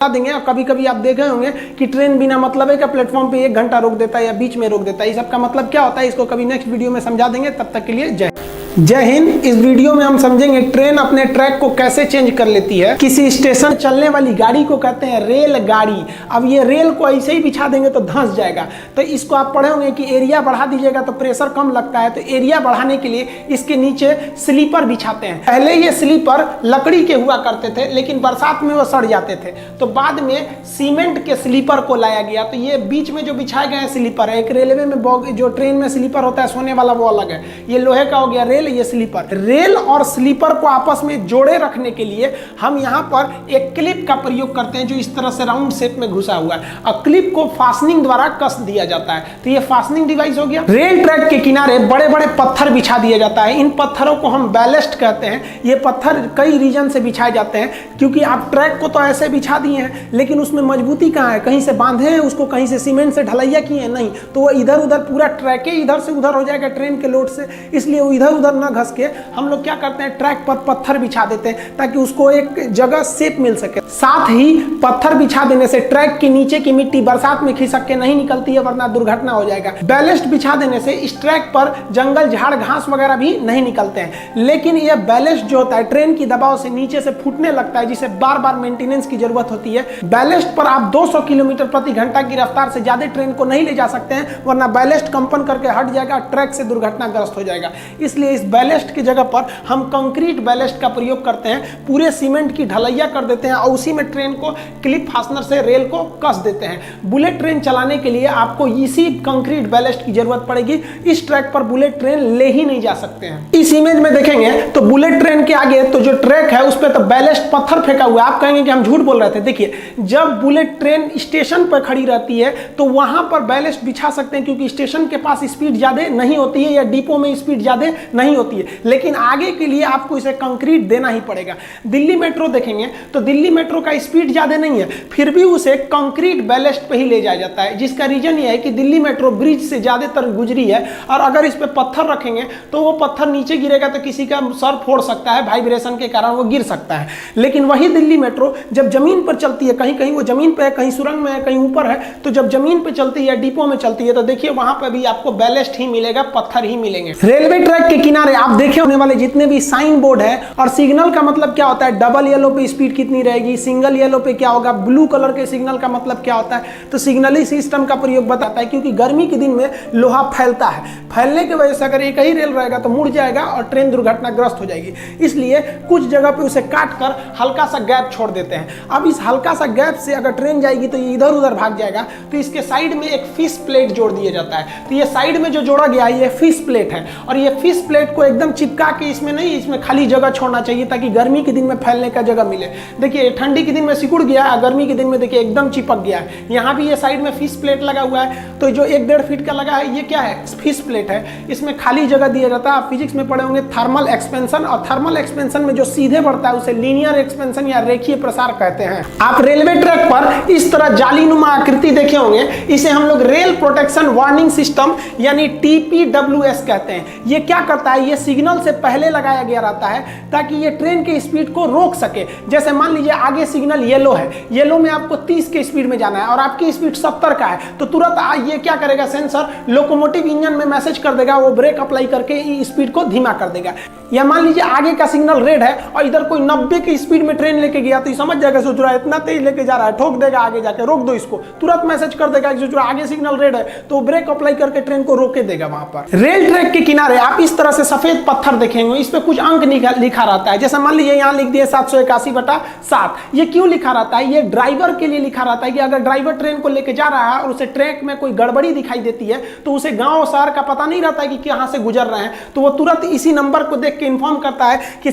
देंगे। और कभी कभी आप देखे होंगे कि ट्रेन बिना मतलब है कि प्लेटफॉर्म पे 1 घंटा रोक देता है या बीच में रोक देता है। इस सब का मतलब क्या होता है इसको कभी नेक्स्ट वीडियो में समझा देंगे। तब तक के लिए जय हिंद। इस वीडियो में हम समझेंगे ट्रेन अपने ट्रैक को कैसे चेंज कर लेती है। किसी स्टेशन चलने वाली गाड़ी को कहते हैं रेल गाड़ी। अब ये रेल को ऐसे ही बिछा देंगे तो धंस जाएगा। तो इसको आप पढ़े होंगे कि एरिया बढ़ा दीजिएगा तो प्रेशर कम लगता है। तो एरिया बढ़ाने के लिए इसके नीचे स्लीपर बिछाते हैं। पहले ये स्लीपर लकड़ी के हुआ करते थे, लेकिन बरसात में वो सड़ जाते थे। तो बाद में सीमेंट के स्लीपर को लाया गया। तो ये बीच में जो बिछाए गए स्लीपर है, एक रेलवे में जो ट्रेन में स्लीपर होता है सोने वाला वो अलग है, ये लोहे का हो गया रेल, ये स्लीपर। रेल और स्लीपर को आपस में जोड़े रखने के लिए हम यहाँ पर एक क्लिप का प्रयोग करते हैं जो इस तरह से राउंड शेप में घुसा हुआ है। और क्लिप को फास्टनिंग द्वारा कस दिया जाता है। तो ये फास्टनिंग डिवाइस हो गया। रेल ट्रैक के किनारे बड़े बड़े पत्थर बिछा दिया जाता है। इन पत्थरों को हम बैलेस्ट कहते हैं। ये पत्थर कई रीजन से बिछाए जाते हैं, क्योंकि आप ट्रैक को तो ऐसे बिछा दिए हैं, लेकिन उसमें मजबूती कहाँ है? कहीं से बांधे हैं उसको, कहीं से सीमेंट से ढलैया किए हैं? नहीं। तो वो इधर उधर पूरा ट्रैक इधर से उधर हो जाएगा ट्रेन के लोड से, इसलिए वो इधर उधर ना घस के हम लोग क्या करते हैं, ट्रैक पर पत्थर बिछा देते हैं ताकि उसको एक जगह शेप मिल सके। साथ ही पत्थर बिछा देने से ट्रैक के नीचे की मिट्टी बरसात में खिसक के नहीं निकलती है, वरना दुर्घटना हो जाएगा। बैलेस्ट बिछा देने से इस ट्रैक पर जंगल झाड़ घास वगैरह भी नहीं निकलते हैं। लेकिन यह बैलेस्ट जो होता है ट्रेन की दबाव से नीचे से फूटने लगता है, जिसे बार बार मेंटेनेंस की जरूरत होती है। बैलेस्ट पर आप 200 किलोमीटर प्रति घंटा की रफ्तार से ज्यादा ट्रेन को नहीं ले जा सकते हैं, वरना बैलेस्ट कंपन करके हट जाएगा, ट्रैक से दुर्घटनाग्रस्त हो जाएगा। इसलिए इस बैलेस्ट की जगह पर हम कंक्रीट बैलेस्ट का प्रयोग करते हैं। पूरे सीमेंट की ढलैया कर देते हैं और उसी में ट्रेन को क्लिप फास्टनर से रेल को कस देते हैं। बुलेट ट्रेन चलाने के लिए आपको इसी कंक्रीट बैलेस्ट की जरूरत पड़ेगी। इस ट्रैक पर बुलेट ट्रेन ले ही नहीं जा सकते हैं। इस इमेज में देखेंगे तो बुलेट ट्रेन के आगे तो जो ट्रैक है उस पर तो बैलेस्ट पत्थर फेंका हुआ है। आप कहेंगे कि हम झूठ बोल रहे थे। देखिए, जब बुलेट ट्रेन स्टेशन पर खड़ी रहती है तो वहां पर बैलेस्ट बिछा सकते हैं, क्योंकि स्टेशन के पास स्पीड ज्यादा नहीं होती है या डिपो में स्पीड ज्यादा नहीं होती है। लेकिन आगे के लिए आपको इसे कंक्रीट देना ही पड़ेगा। दिल्ली मेट्रो देखेंगे तो दिल्ली मेट्रो का स्पीड ज्यादा नहीं है, फिर भी उसे कंक्रीट बैलेस्ट पे ही ले जाया जाता है। जिसका रीजन यह है कि दिल्ली मेट्रो ब्रिज से ज्यादातर गुजरी है, और अगर इस पे पत्थर रखेंगे तो वो पत्थर नीचे गिरेगा तो किसी का सर फोड़ सकता है, वाइब्रेशन के कारण वो गिर सकता है। लेकिन वही दिल्ली मेट्रो जब जमीन पर चलती है, कहीं कहीं वो जमीन पे है, कहीं सुरंग में है, कहीं ऊपर है, तो जब जमीन पे चलती है, डिपो में चलती है, तो देखिए वहां पर भी आपको बैलेस्ट ही मिलेगा, पत्थर ही मिलेंगे। रेलवे ट्रैक के किनारे आप देखे होने वाले जितने भी साइन बोर्ड है, और सिग्नल का मतलब क्या होता है, डबल येलो पे स्पीड कितनी रहेगी, सिंगल येलो पे क्या होगा, ब्लू कलर के सिग्नल का मतलब क्या होता है, तो सिग्नलिंग सिस्टम का प्रयोग बताता है। क्योंकि गर्मी के दिन में लोहा फैलता है, फैलने की वजह से अगर एक ही रेल रहेगा तो मुड़ जाएगा और ट्रेन दुर्घटनाग्रस्त हो जाएगी। इसलिए कुछ जगह पे उसे काट कर हल्का सा गैप छोड़ देते हैं। अब इस हल्का सा गैप से अगर ट्रेन जाएगी तो ये इधर उधर भाग जाएगा, तो इसके साइड में एक फिश प्लेट जोड़ दिया जाता है। तो ये साइड में जो जोड़ा गया है ये फिश प्लेट है, और ये फिश प्लेट को एकदम चिपका के इसमें नहीं, इसमें खाली जगह छोड़ना चाहिए ताकि गर्मी के दिन में फैलने का जगह मिले। देखिए, ठंडी के दिन में सिकुड़ गया है, गर्मी के दिन में देखिए एकदम चिपक गया है। यहाँ भी ये साइड में फिश प्लेट लगा हुआ है, तो जो 1-1.5 फीट का लगा है ये क्या है, फिश प्लेट है। इसमें खाली जगह दिया जाता है। आप फिजिक्स में पढ़े होंगे थर्मल एक्सपेंशन, और थर्मल एक्सपेंशन में जो सीधे बढ़ता है उसे लीनियर एक्सपेंशन या रेखीय प्रसार कहते हैं। आप रेलवे ट्रैक पर इस तरह जालीनुमा आकृति देखे होंगे, इसे हम लोग रेल प्रोटेक्शन वार्निंग सिस्टम यानी TPWS कहते हैं। ये क्या करता है, ये सिग्नल से पहले लगाया गया रहता है ताकि ये ट्रेन के स्पीड को रोक सके। जैसे मान लीजिए आगे सिग्नल येलो है, येलो में आपको 30 के स्पीड में जाना है और आपकी स्पीड 70 का है, तो तुरंत ये क्या करेगा, सेंसर लोकोमोटिव इंजन में मैसेज कर देगा, वो ब्रेक अप्लाई करके स्पीड को धीमा कर देगा। या मान लीजिए आगे का सिग्नल रेड है और इधर कोई 90 की स्पीड में ट्रेन लेके गया, तो समझ जाएगा सुचुरा इतना तेज लेके जा रहा है, ठोक देगा आगे जाके, रोक दो इसको। तुरंत मैसेज कर देगा कि सुचुरा आगे सिग्नल रेड है, तो ब्रेक अप्लाई करके ट्रेन को रोके देगा वहां पर। रेल ट्रैक के किनारे आप इस तरह से सफेद पत्थर देखेंगे, इस पे कुछ अंक लिखा रहता है। जैसे मान लीजिए यहाँ लिख दिए 781/7। ये क्यों लिखा रहता है, ये ड्राइवर के लिए लिखा रहता है कि अगर ड्राइवर ट्रेन को लेके जा रहा है और उसे ट्रैक में कोई गड़बड़ी दिखाई देती है, तो उसे गांव शहर का पता नहीं रहता है कि कहां से गुजर रहे हैं, तो वो तुरंत इसी नंबर को देख के इन्फॉर्म करता है कि